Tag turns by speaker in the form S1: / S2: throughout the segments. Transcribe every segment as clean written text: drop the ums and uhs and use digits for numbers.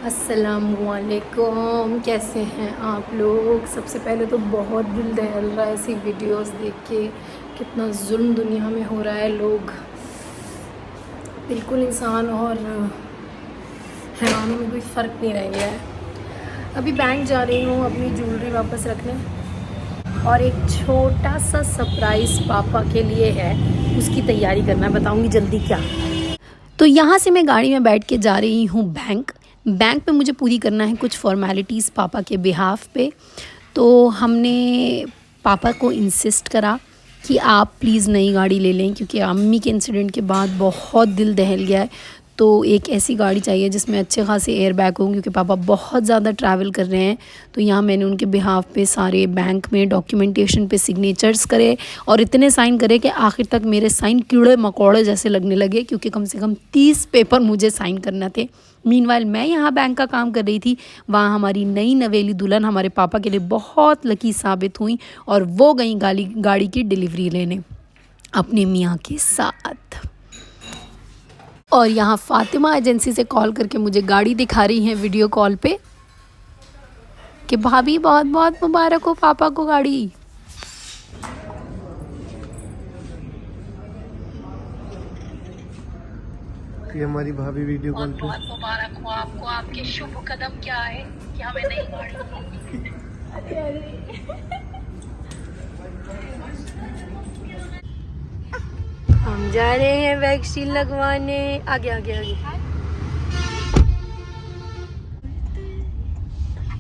S1: अस्सलामुअलैकुम, कैसे हैं आप लोग। सबसे पहले तो बहुत दिल दहल रहा है ऐसी वीडियोस देख के, कितना जुल्म दुनिया में हो रहा है। लोग बिल्कुल इंसान और हैवानों में कोई फ़र्क नहीं रह गया है। अभी बैंक जा रही हूँ अपनी ज्वेलरी वापस रखने, और एक छोटा सा सरप्राइज़ पापा के लिए है, उसकी तैयारी करना। बताऊँगी जल्दी क्या। तो यहाँ से मैं गाड़ी में बैठ के जा रही हूँ बैंक में मुझे पूरी करना है कुछ फॉर्मेलिटीज़ पापा के बिहाफ पे। तो हमने पापा को इंसिस्ट करा कि आप प्लीज़ नई गाड़ी ले लें, क्योंकि अम्मी के इंसिडेंट के बाद बहुत दिल दहल गया है। तो एक ऐसी गाड़ी चाहिए जिसमें अच्छे खासे एयर बैग हों, क्योंकि पापा बहुत ज़्यादा ट्रैवल कर रहे हैं। तो यहाँ मैंने उनके बिहाफ पे सारे बैंक में डॉक्यूमेंटेशन पे सिग्नेचर्स करे, और इतने साइन करे कि आखिर तक मेरे साइन कीड़े मकोड़े जैसे लगने लगे, क्योंकि कम से कम 30 पेपर मुझे साइन करना थे। मीनवाइल मैं यहाँ बैंक का काम कर रही थी, वहाँ हमारी नई नवेली दुल्हन हमारे पापा के लिए बहुत लकी साबित हुई, और वो गई गाड़ी की डिलीवरी लेने अपने मियाँ के साथ। और यहाँ फ़ातिमा एजेंसी से कॉल करके मुझे गाड़ी दिखा रही हैं वीडियो कॉल पे कि भाभी बहुत बहुत मुबारक हो पापा को गाड़ी।
S2: कि हमारी भाभी वीडियो कॉल पे
S1: बहुत मुबारक हो आपको। आपके शुभ कदम क्या है कि हमें नई गाड़ी। हम जा रहे हैं वैक्सीन लगवाने। आगे आगे आगे।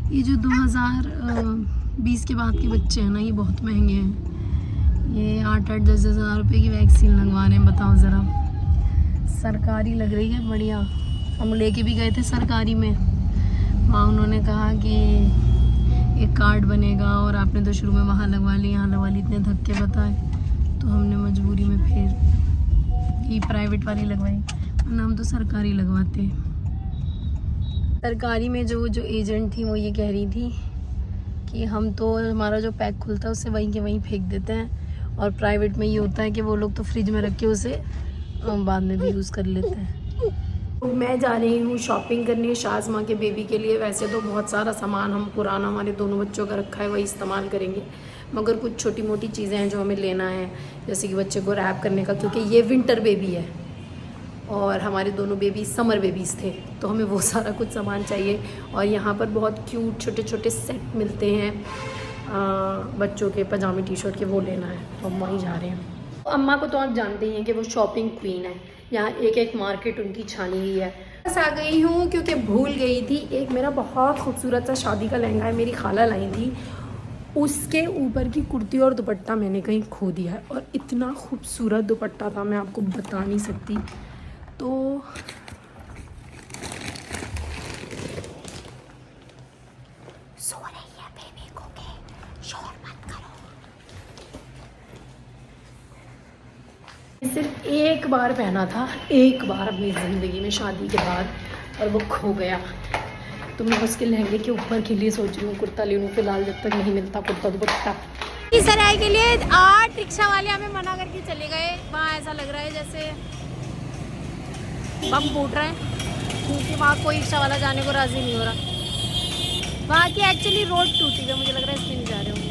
S1: ये जो 2020 के बाद के बच्चे हैं ना, ये बहुत महंगे हैं। ये 8-8, 10 हज़ार रुपये की वैक्सीन लगवा रहे हैं। बताओ ज़रा, सरकारी लग रही है बढ़िया। हम लेके भी गए थे सरकारी में, वहाँ उन्होंने कहा कि एक कार्ड बनेगा और आपने तो शुरू में वहाँ लगवा ली, यहाँ लगवा ली। इतने धक्के बताए तो हमने मजबूरी में फिर ये प्राइवेट वाली लगवाई, वरना हम तो सरकारी लगवाते। सरकारी में जो एजेंट थी वो ये कह रही थी कि हम तो हमारा जो पैक खुलता है उससे वहीं के वहीं फेंक देते हैं, और प्राइवेट में ये होता है कि वो लोग तो फ्रिज में रख के उसे बाद में भी यूज़ कर लेते हैं। तो मैं जा रही हूँ शॉपिंग करने शाज़मा के बेबी के लिए। वैसे तो बहुत सारा सामान हम पुराना हमारे दोनों बच्चों का रखा है, वही इस्तेमाल करेंगे, मगर कुछ छोटी मोटी चीज़ें हैं जो हमें लेना है, जैसे कि बच्चे को रैप करने का, क्योंकि ये विंटर बेबी है और हमारे दोनों बेबी समर बेबीज़ थे, तो हमें वो सारा कुछ सामान चाहिए। और यहाँ पर बहुत क्यूट छोटे छोटे सेट मिलते हैं बच्चों के पजामे टी शर्ट के, वो लेना है, तो हम वहीं जा रहे हैं। अम्मा को तो आप जानते ही हैं कि वो शॉपिंग क्वीन है, यहाँ एक एक मार्केट उनकी छानी हुई है। बस आ गई हूँ क्योंकि भूल गई थी, एक मेरा बहुत खूबसूरत सा शादी का लहंगा है, मेरी खाला लाई थी, उसके ऊपर की कुर्ती और दुपट्टा मैंने कहीं खो दिया है, और इतना खूबसूरत दुपट्टा था, मैं आपको बता नहीं सकती। तो सो रही है बेबी को के, शोर मत करो। सिर्फ एक बार पहना था, एक बार अपनी ज़िंदगी में शादी के बाद, और वो खो गया। तो मैं उसके लहंगे के ऊपर के लिए सोच रही हूँ कुर्ता ले लूँ, फिलहाल जब तक नहीं मिलता कुर्ता दुपट्टा। इस सराय के लिए 8 रिक्शा वाले हमें मना करके चले गए। वहाँ ऐसा लग रहा है जैसे बम फूट रहे हैं, क्योंकि वहाँ कोई रिक्शा वाला जाने को राज़ी नहीं हो रहा। वहाँ की एक्चुअली रोड टूटी है, मुझे लग रहा है इसमें नहीं जा रहे होंगे।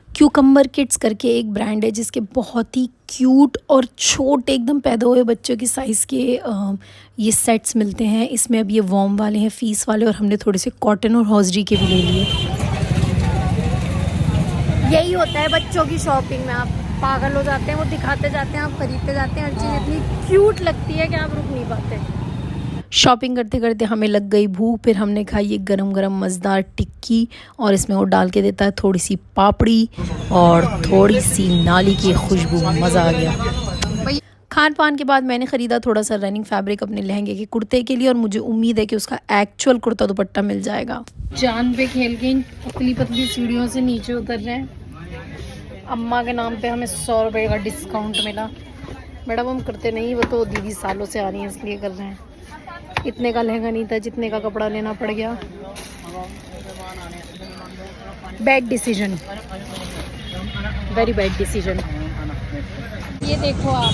S1: क्यूकम्बर किड्स करके एक ब्रांड है जिसके बहुत ही क्यूट और छोटे एकदम पैदा हुए बच्चों की साइज़ के ये सेट्स मिलते हैं। इसमें अब ये वॉर्म वाले हैं, फीस वाले, और हमने थोड़े से कॉटन और हॉजरी के भी ले लिए। यही होता है बच्चों की शॉपिंग में, आप पागल हो जाते हैं, वो दिखाते जाते हैं, आप खरीदते जाते हैं, हर चीज़ इतनी क्यूट लगती है कि आप रुक नहीं पाते। शॉपिंग करते करते हमें लग गई भूख, फिर हमने खाई एक गरम गरम मज़ेदार टिक्की, और इसमें वो डाल के देता है थोड़ी सी पापड़ी और थोड़ी सी नाली की खुशबू। मज़ा आ गया। खान पान के बाद मैंने ख़रीदा थोड़ा सा रनिंग फैब्रिक अपने लहंगे के कुर्ते के लिए, और मुझे उम्मीद है कि उसका एक्चुअल कुर्ता दुपट्टा मिल जाएगा। जान पे खेल के इन पतली पतली सीढ़ियों से नीचे उतर रहे हैं। अम्मा के नाम पे हमें 100 रुपये का डिस्काउंट मिला। मैडम हम करते नहीं, वो तो दीदी सालों से आ रही हैं इसलिए कर रहे हैं। इतने का लहंगा नहीं था जितने का कपड़ा लेना पड़ गया। Bad decision. Very bad decision. ये देखो आप,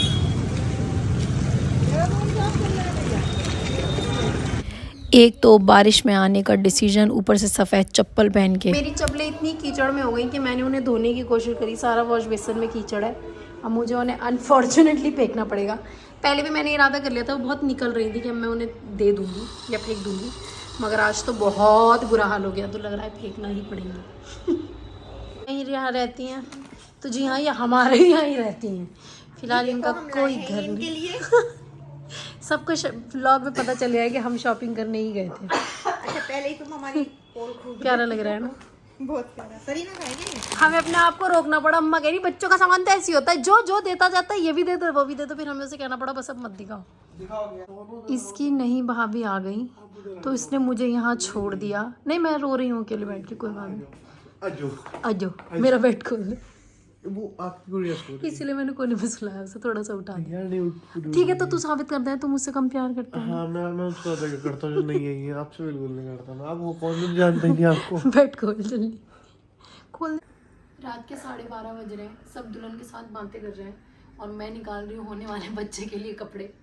S1: एक तो बारिश में आने का डिसीजन, ऊपर से सफ़ेद चप्पल पहन के। मेरी चप्पलें इतनी कीचड़ में हो गई कि मैंने उन्हें धोने की कोशिश करी, सारा वॉश बेसिन में कीचड़ है, अब मुझे उन्हें अनफॉर्चुनेटली फेंकना पड़ेगा। पहले भी मैंने इरादा कर लिया था, वो बहुत निकल रही थी कि अब मैं उन्हें दे दूँगी या फेंक दूँगी, मगर आज तो बहुत बुरा हाल हो गया, तो लग रहा है फेंकना ही पड़ेगा। यहीं यहाँ रहती हैं तो जी हाँ, ये हमारे यहाँ ही रहती हैं फिलहाल, इनका कोई घर नहीं। सबको व्लॉग में पता चल गया है कि हम शॉपिंग करने ही गए थे।
S3: अच्छा, पहले ही तुम हमारी पोल खोल
S1: प्यारा लग रहा है ना,
S3: बहुत प्यारा। सरी ना खाएंगे,
S1: हमें अपने आप को रोकना पड़ा। अम्मा कह रही बच्चों का सामान तो ऐसे ही होता है, जो जो देता जाता है ये भी दे दो वो भी दे दो, फिर हमें उसे कहना पड़ा बस अब मत दिखाओ। इसकी नहीं भाभी आ गई तो इसने मुझे यहाँ छोड़ दिया। नहीं, मैं रो रही हूँ अकेले बैठ के, कोई बात नहीं। अजो मेरा बेड खोल दे,
S2: वो आपकी गुड़िया सो रही
S1: इसीलिए मैंने कोने में सुलाया, उसे थोड़ा सा उठा दिया।
S2: है। यार नहीं उठ
S1: ठीक है, तो तू साबित करता है तू मुझसे कम प्यार करता है।
S2: हाँ, मैं उसको ज्यादा करता हूँ जो नहीं है, ये आपसे बिल्कुल नहीं करता ना। आप वो कौन भी जानते ही नहीं आपको।
S1: बेड खोल जल्दी खोल दे। रात के 12:30 बज रहे हैं, सब दुल्हन के साथ बातें कर रहे हैं और मैं निकाल रही हूँ होने वाले बच्चे के लिए कपड़े।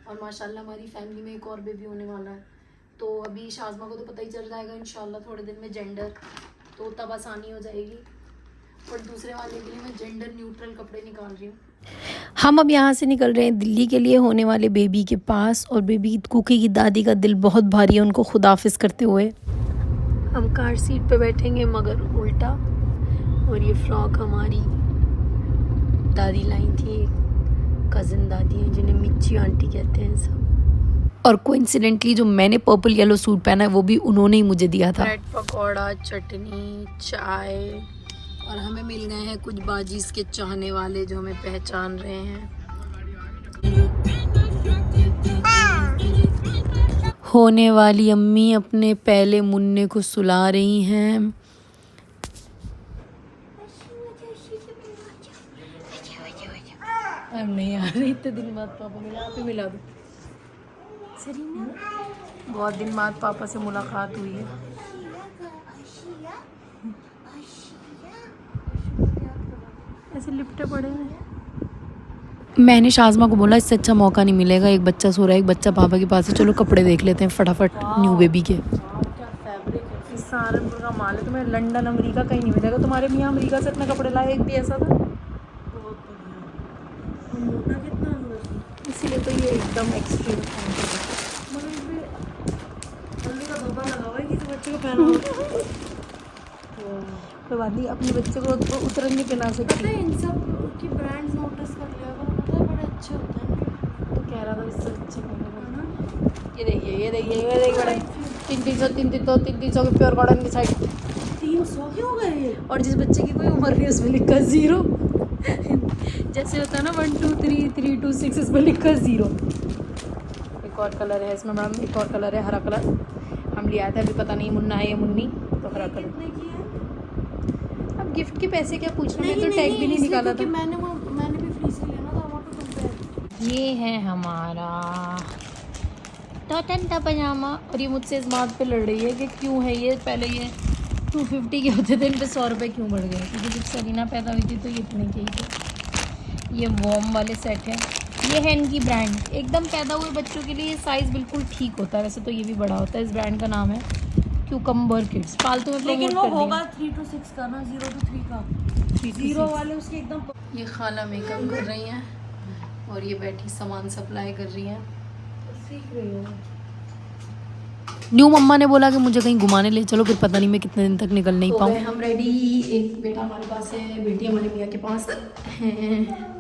S1: और माशाल्लाह हमारी फैमिली में एक और बेबी होने वाला है, तो अभी शाज़मा को तो पता ही चल जाएगा इंशाल्लाह थोड़े दिन में जेंडर, तो तब आसानी हो जाएगी। और दूसरे वाले के लिए मैं जेंडर न्यूट्रल कपड़े निकाल रही हूँ। हम अब यहाँ से निकल रहे हैं दिल्ली के लिए होने वाले बेबी के पास, और बेबी कुकी की दादी का दिल बहुत भारी है उनको खुदाफिज करते हुए। हम कार सीट पे बैठेंगे मगर उल्टा, और ये फ्रॉक हमारी दादी लाई थी, कज़न दादी हैं जिन्हें मिच्ची आंटी कहते हैं सब। और कोइंसिडेंटली जो मैंने पर्पल येलो सूट पहना है वो भी उन्होंने ही मुझे दिया था। ब्रेड पकौड़ा, चटनी, चाय, और हमें मिल गए हैं कुछ बाजीज के चाहने वाले जो हमें पहचान रहे हैं। होने वाली अम्मी अपने पहले मुन्ने को सुला रही हैं। अब नहीं आ रही, इतने दिन बाद पापा मिला, आप ही मिला दो सरीना। बहुत दिन बाद पापा से मुलाकात हुई है। ऐसे लिपटे पड़े हैं। मैंने शाज़मा को बोला इससे अच्छा मौका नहीं मिलेगा, एक बच्चा सो रहा है, एक बच्चा पापा के पास है, चलो कपड़े देख लेते हैं फटाफट न्यू बेबी के। क्या फैब्रिक है, सहारनपुर का माल है, तुम्हें लंदन अमेरिका कहीं नहीं मिलेगा। तुम्हारे मियाँ अमेरिका से इतने कपड़े लाए, एक भी ऐसा था, इसीलिए तो ये एकदम एक्सट्रीम कोई बात नहीं, अपने बच्चे को तो उतरन नहीं पहना सकते। इन सब की ब्रांड्स नोटिस कर लिया करो, मतलब बड़े अच्छे होते हैं। तो कह रहा था इससे अच्छे करने, ये देखिए बड़े 300 के प्योर कॉटन की साइड 300 के हो गए। और जिस बच्चे की कोई उम्र नहीं उसमें लिखा 0, जैसे होता है ना 1 2 3 3 2 6, इसमें लिखा 0। एक और कलर है इसमें मैम, एक और कलर है हरा कलर, हम लिया था, अभी पता नहीं मुन्ना है या मुन्नी, तो हरा कलर। अब गिफ्ट के पैसे क्या पूछना, मैं तो टैग भी नहीं निकाला था। मैंने भी फ्री से लेना था, वो तो कंपेयर। ये है हमारा टॉटन का पजामा, और ये मुझसे इस बात पे लड़ रही है कि क्यों है ये, पहले ये 250 के होते थे, इन पे 100 रुपये क्यों बढ़ गए, क्योंकि जब सरीना पैदा हुई थी तो ये इतने के ही थे। ये वॉर्म वाले सेट है, ये है इनकी ब्रांड, एकदम पैदा हुए बच्चों के लिए ये साइज़ बिल्कुल ठीक होता है, वैसे तो ये भी बड़ा होता है। इस ब्रांड का नाम है क्यूकम्बर किड्स, पालतू में प्रमोट कर देंगे। लेकिन वो होगा 3 to 6 का ना, 0 to 3 का, 0 वाले उसके एकदम। ये खाला मेकअप कर रही हैं और ये बैठी सामान सप्लाई कर रही हैं, सीख रही है। न्यू मम्मा ने बोला कि मुझे कहीं घुमाने ले चलो, फिर पता नहीं मैं कितने दिन तक निकल नहीं पाऊँ। हम रेडी, एक बेटा हमारे पास है, बेटी हमारे मियाँ के पास है।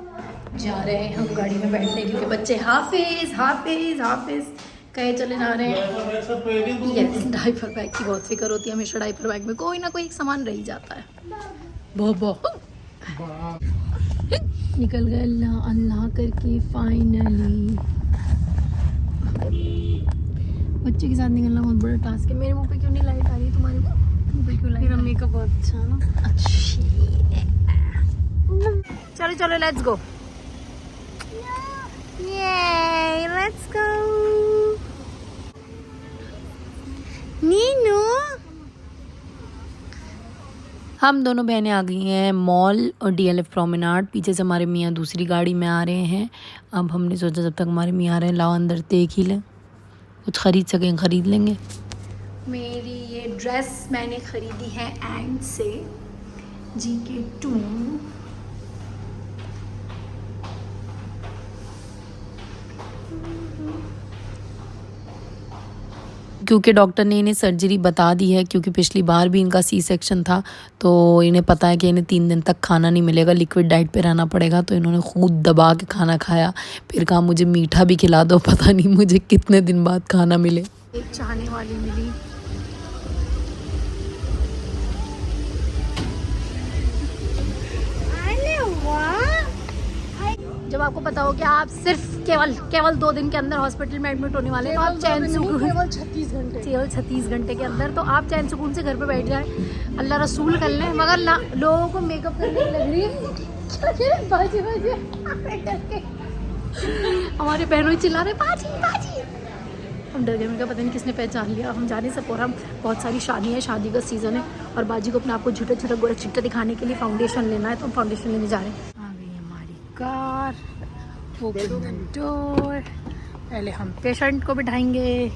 S1: जा रहे हैं हम गाड़ी में बैठने, क्योंकि बच्चे हाफिज हाफिज हाफिज कहे चले जा रहे हैं। यस, डाइपर बैग की बहुत फिक्र होती है हमेशा, डाइपर बैग में कोई ना कोई एक सामान रह ही जाता है। निकल गए अल्लाह अल्लाह करके फाइनली। बच्चे के साथ निकलना बहुत बड़ा टास्क है। मेरे मुंह पे क्यों नहीं लाइट आ रही, तुम्हारे मुंह पे क्यों लाइट? मेरा मेकअप बहुत अच्छा है ना। अच्छी, चलो चलो लेट्स गो, ये लेट्स गो। नीनू हम दोनों बहनें आ गई हैं मॉल और DLF प्रोमेनाड। पीछे से हमारे मियाँ दूसरी गाड़ी में आ रहे हैं। अब हमने सोचा जब तक हमारे मियाँ आ रहे हैं लाओ अंदर देख ही लें, कुछ ख़रीद सकें ख़रीद लेंगे। मेरी ये ड्रेस मैंने ख़रीदी है एंड से GK2। क्योंकि डॉक्टर ने इन्हें सर्जरी बता दी है, क्योंकि पिछली बार भी इनका C सेक्शन था, तो इन्हें पता है कि इन्हें 3 दिन तक खाना नहीं मिलेगा, लिक्विड डाइट पे रहना पड़ेगा। तो इन्होंने खुद दबा के खाना खाया, फिर कहा मुझे मीठा भी खिला दो, पता नहीं मुझे कितने दिन बाद खाना मिले। एक चाहने वाली मिली। जब आपको पता हो कि आप सिर्फ केवल 2 दिन के अंदर हॉस्पिटल में एडमिट होने वाले हैं, तो आप चैन सुकून केवल 36 घंटे के अंदर, तो आप चैन सुकून से घर पे बैठ जाए, अल्लाह रसूल कर लें। मगर ना लोगों को मेकअप करने लग रही है बाजी हमारे बहनों ही चिल्ला रहे बाजी बाजी। हम डर गए, मैं पता नहीं किसने पहचान लिया। हम जा नहीं सकते, हम बहुत सारी शादी है, शादी का सीज़न है और बाजी को अपने आप को झूठा झूठा गोरा चिट्टा दिखाने के लिए फाउंडेशन लेना है, तो हम फाउंडेशन लेने जा रहे हैं। आ गई हमारी कार, ओपन डोर। पहले हम पेशेंट को बिठाएंगे,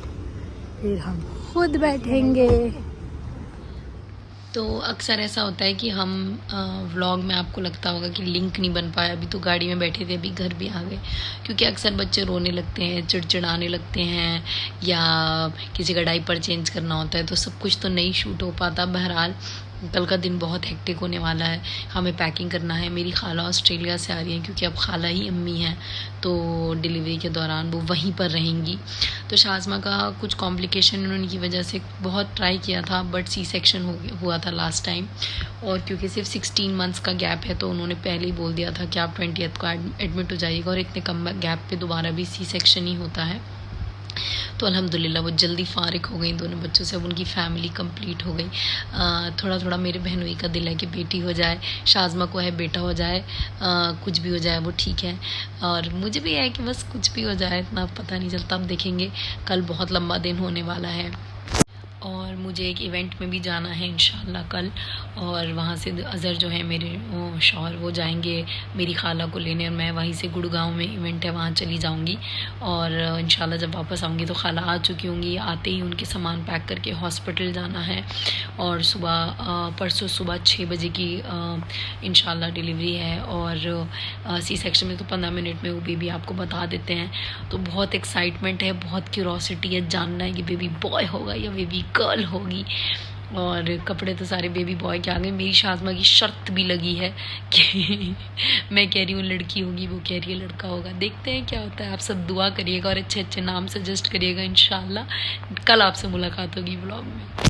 S1: फिर हम खुद बैठेंगे। तो अक्सर ऐसा होता है कि हम व्लॉग में आपको लगता होगा कि लिंक नहीं बन पाया, अभी तो गाड़ी में बैठे थे, अभी घर भी आ गए, क्योंकि अक्सर बच्चे रोने लगते हैं, चिड़चिड़ाने लगते हैं, या किसी का डायपर चेंज करना होता है, तो सब कुछ तो नहीं शूट हो पाता। बहरहाल कल का दिन बहुत हेक्टिक होने वाला है, हमें पैकिंग करना है। मेरी खाला ऑस्ट्रेलिया से आ रही हैं, क्योंकि अब खाला ही अम्मी हैं, तो डिलीवरी के दौरान वो वहीं पर रहेंगी। तो शाज़मा का कुछ कॉम्प्लिकेशन उनकी वजह से बहुत ट्राई किया था, बट C सेक्शन हुआ था लास्ट टाइम, और क्योंकि सिर्फ 16 मंथ्स का गैप है, तो उन्होंने पहले ही बोल दिया था कि आप 20th को एडमिट हो जाइएगा, और इतने कम गैप पे दोबारा भी C सेक्शन ही होता है। तो अल्हम्दुलिल्लाह वो जल्दी फ़ारिग हो गई दोनों बच्चों से, अब उनकी फ़ैमिली कंप्लीट हो गई। थोड़ा थोड़ा मेरे बहनोई का दिल है कि बेटी हो जाए, शाज़मा को है बेटा हो जाए, कुछ भी हो जाए वो ठीक है, और मुझे भी है कि बस कुछ भी हो जाए, इतना पता नहीं चलता। अब देखेंगे, कल बहुत लंबा दिन होने वाला है, और मुझे एक इवेंट में भी जाना है इंशाल्लाह कल, और वहाँ से अज़हर जो है मेरे शौहर वो जाएंगे मेरी खाला को लेने, और मैं वहीं से गुड़गांव में इवेंट है वहाँ चली जाऊँगी, और इंशाल्लाह जब वापस आऊँगी तो खाला आ चुकी होंगी। आते ही उनके सामान पैक करके हॉस्पिटल जाना है, और परसों सुबह 6 बजे की इंशाल्लाह डिलीवरी है, और C सेक्शन में तो 15 मिनट में वो बेबी आपको बता देते हैं। तो बहुत एक्साइटमेंट है, बहुत क्यूरोसिटी है जानना है कि बेबी बॉय होगा या बेबी गर्ल होगी। और कपड़े तो सारे बेबी बॉय के आ गए। मेरी शाज़मा की शर्त भी लगी है कि मैं कह रही हूँ लड़की होगी, वो कह रही है लड़का होगा। देखते हैं क्या होता है। आप सब दुआ करिएगा और अच्छे अच्छे नाम सजेस्ट करिएगा। इंशाल्लाह कल आपसे मुलाकात होगी व्लॉग में।